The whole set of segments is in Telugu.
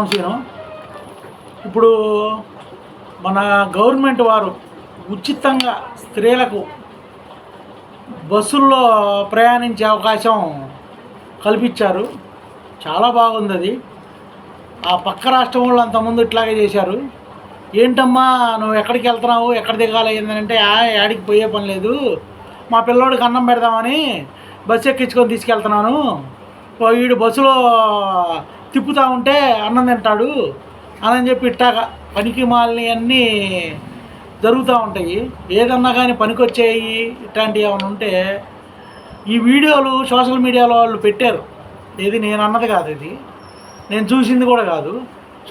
సీను ఇప్పుడు మన గవర్నమెంట్ వారు ఉచితంగా స్త్రీలకు బస్సుల్లో ప్రయాణించే అవకాశం కల్పించారు. చాలా బాగుంది అది. ఆ పక్క రాష్ట్రం వాళ్ళు అంతకుముందు ఇట్లాగే చేశారు. ఏంటమ్మా నువ్వు ఎక్కడికి వెళ్తున్నావు, ఎక్కడ దిగాలి ఏంటంటే యాడికి పోయే పని లేదు, మా పిల్లోడికి అన్నం పెడదామని బస్సు ఎక్కించుకొని తీసుకెళ్తున్నాను, వీడు బస్సులో తిప్పుతూ ఉంటే అన్నం తింటాడు అని చెప్పి ఇట్టాక పనికి మాలిని అన్నీ జరుగుతూ ఉంటాయి. ఏదన్నా కానీ పనికొచ్చేయి ఇట్లాంటివి ఏమైనా ఉంటే ఈ వీడియోలు సోషల్ మీడియాలో వాళ్ళు పెట్టారు. ఏది నేను అన్నది కాదు, ఇది నేను చూసింది కూడా కాదు.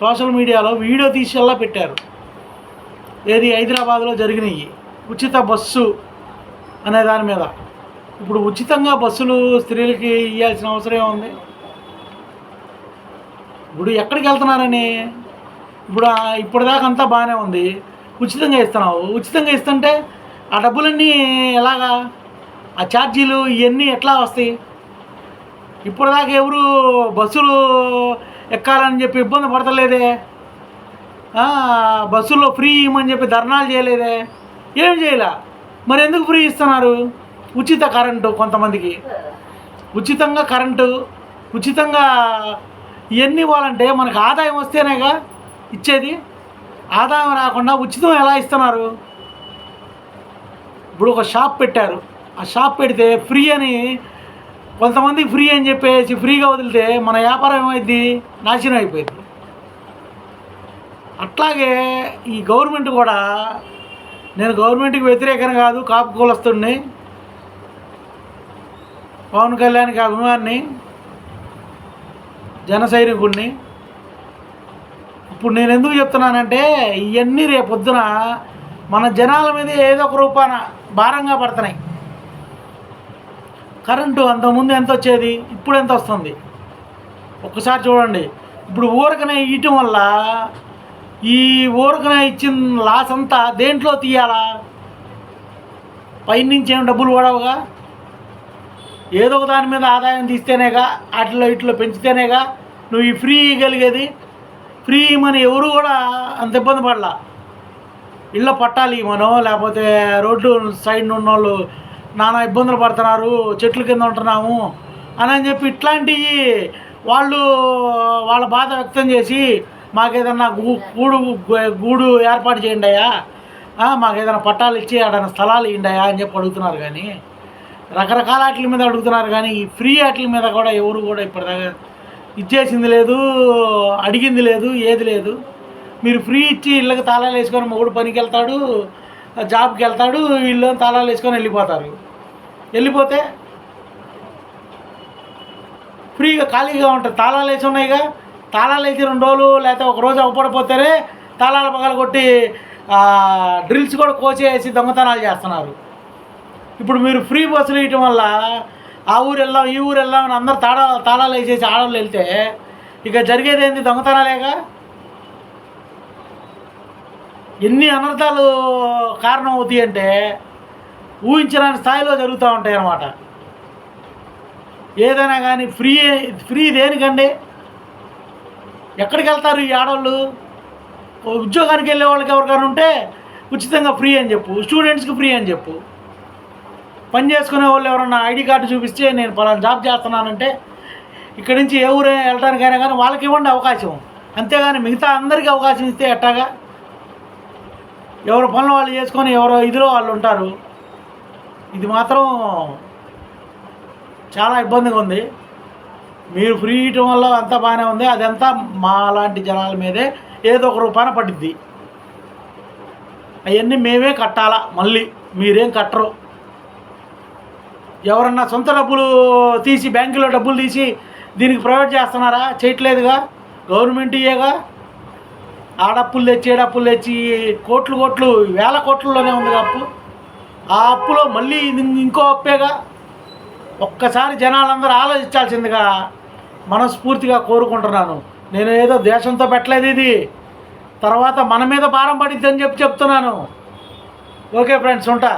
సోషల్ మీడియాలో వీడియో తీసేలా పెట్టారు. ఏది హైదరాబాద్లో జరిగినాయి ఉచిత బస్సు అనే దాని మీద. ఇప్పుడు ఉచితంగా బస్సులు స్త్రీలకి ఇవ్వాల్సిన అవసరం ఏముంది? ఇప్పుడు ఎక్కడికి వెళ్తున్నారని ఇప్పటిదాకా అంతా బాగానే ఉంది, ఉచితంగా ఇస్తున్నావు. ఉచితంగా ఇస్తుంటే ఆ డబ్బులన్నీ ఎలాగా, ఆ ఛార్జీలు ఇవన్నీ ఎట్లా వస్తాయి? ఇప్పటిదాకా ఎవరు బస్సులు ఎక్కాలని చెప్పి ఇబ్బంది పడతలేదే, బస్సుల్లో ఫ్రీ ఇవ్వమని చెప్పి ధర్నాలు చేయలేదే, ఏం చేయలే. మరి ఎందుకు ఫ్రీ ఇస్తున్నారు? ఉచిత కరెంటు, కొంతమందికి ఉచితంగా కరెంటు, ఉచితంగా ఇవన్నీ ఇవ్వాలంటే మనకు ఆదాయం వస్తేనేగా ఇచ్చేది. ఆదాయం రాకుండా ఉచితం ఎలా ఇస్తున్నారు? ఇప్పుడు ఒక షాప్ పెట్టారు, ఆ షాప్ పెడితే ఫ్రీ అని, కొంతమంది ఫ్రీ అని చెప్పేసి ఫ్రీగా వదిలితే మన వ్యాపారం ఏమైంది? నాశనం అయిపోయింది. అట్లాగే ఈ గవర్నమెంట్ కూడా, నేను గవర్నమెంట్కి వ్యతిరేకం కాదు, కాపు కులస్తుడిని, పవన్ కళ్యాణ్కి అభిమాని, జన సైనికుడిని. ఇప్పుడు నేను ఎందుకు చెప్తున్నానంటే ఇవన్నీ రేపొద్దున మన జనాల మీద ఏదో ఒక రూపాన భారంగా పడుతున్నాయి. కరెంటు అంతకుముందు ఎంత వచ్చేది, ఇప్పుడు ఎంత వస్తుంది ఒక్కసారి చూడండి. ఇప్పుడు ఊరకనే ఇవ్వటం వల్ల ఈ ఊరకనే ఇచ్చిన లాస్ అంతా దేంట్లో తీయాలా? పైనుంచి ఏం డబ్బులు పడవుగా, ఏదో ఒక దాని మీద ఆదాయం తీస్తేనేగా, అట్లా ఇట్లా పెంచితేనేగా నువ్వు ఈ ఫ్రీ ఇవ్వగలిగేది. ఫ్రీ ఇవ్వమని ఎవరు కూడా అంత ఇబ్బంది పడలా. ఇళ్ళ పట్టాలి ఇవ్వమనో, లేకపోతే రోడ్డు సైడ్ ఉన్న వాళ్ళు నానా ఇబ్బందులు పడుతున్నారు, చెట్ల కింద ఉంటున్నాము అని చెప్పి ఇట్లాంటివి వాళ్ళు వాళ్ళ బాధ వ్యక్తం చేసి మాకేదన్నా గూడు ఏర్పాటు చేయండి అయ్యా, మాకేదైనా పట్టాలు ఇచ్చి ఆడైనా స్థలాలు ఇవ్వండి అయ్యా అని చెప్పి అడుగుతున్నారు. కానీ రకరకాల వాటి మీద అడుగుతున్నారు. కానీ ఈ ఫ్రీ వాటి మీద కూడా ఎవరు కూడా ఇప్పటిదాకా ఇచ్చేసింది లేదు, అడిగింది లేదు, ఏది లేదు. మీరు ఫ్రీ ఇచ్చి ఇళ్ళకి తాళాలు వేసుకొని మొగుడు పనికి వెళ్తాడు, జాబ్కి వెళ్తాడు, వీళ్ళు తాళాలు వేసుకొని వెళ్ళిపోతారు. వెళ్ళిపోతే ఫ్రీగా ఖాళీగా ఉంటుంది. తాళాలు వేసి ఉన్నాయిగా, తాళాలు వేసి 2 రోజులు లేకపోతే ఒక రోజు అవపడిపోతారే తాళాల పగలు కొట్టి డ్రిల్స్ కూడా కోసేసి దొంగతనాలు చేస్తున్నారు. ఇప్పుడు మీరు ఫ్రీ బస్సులు ఇవ్వటం వల్ల ఆ ఊరు వెళ్దాం ఈ ఊరు వెళ్దాం అని అందరు తాళాలు వేసేసి ఆడవాళ్ళు వెళ్తే ఇక జరిగేది ఏంది? దొంగతనాలేగా. ఎన్ని అనర్థాలు కారణం అవుతాయి అంటే ఊహించని స్థాయిలో జరుగుతూ ఉంటాయి అన్నమాట. ఏదైనా కానీ ఫ్రీ దేనికండి? ఎక్కడికి వెళ్తారు ఈ ఆడవాళ్ళు? ఉద్యోగానికి వెళ్ళే వాళ్ళకి ఎవరికైనా ఉంటే ఉచితంగా ఫ్రీ అని చెప్పు, స్టూడెంట్స్కి ఫ్రీ అని చెప్పు. పని చేసుకునే వాళ్ళు ఎవరన్నా ఐడి కార్డు చూపిస్తే నేను పలానా జాబ్ చేస్తున్నానంటే ఇక్కడి నుంచి ఏ ఊరే వెళ్ళడానికైనా కానీ వాళ్ళకి ఇవ్వండి అవకాశం. అంతేగాని మిగతా అందరికీ అవకాశం ఇస్తే ఎట్టాగా? ఎవరు పనులు వాళ్ళు చేసుకొని ఎవరో ఇదిలో వాళ్ళు ఉంటారు. ఇది మాత్రం చాలా ఇబ్బందిగా ఉంది. మీరు ఫ్రీ ఇవ్వటం వల్ల అంతా బాగానే ఉంది, అదంతా మా లాంటి జనాల మీదే ఏదో ఒక రూపాన పడుద్ది. అవన్నీ మేమే కట్టాలా, మళ్ళీ మీరేం కట్టరు. ఎవరన్నా సొంత డబ్బులు తీసి బ్యాంకులో డబ్బులు తీసి దీనికి ప్రొవైడ్ చేస్తున్నారా? చేయట్లేదుగా, గవర్నమెంట్ ఇయ్యేగా. ఆడప్పులు తెచ్చి ఏడప్పులు తెచ్చి కోట్లు వేల కోట్లలోనే ఉంది అప్పు. ఆ అప్పులో మళ్ళీ ఇంకో అప్పేగా. ఒక్కసారి జనాలందరూ ఆలోచించాల్సిందిగా మనస్ఫూర్తిగా కోరుకుంటున్నాను. నేను ఏదో దేశంతో పెట్టలేదు, ఇది తర్వాత మన మీద భారం పడిద్దని చెప్తున్నాను. ఓకే ఫ్రెండ్స్, ఉంటా.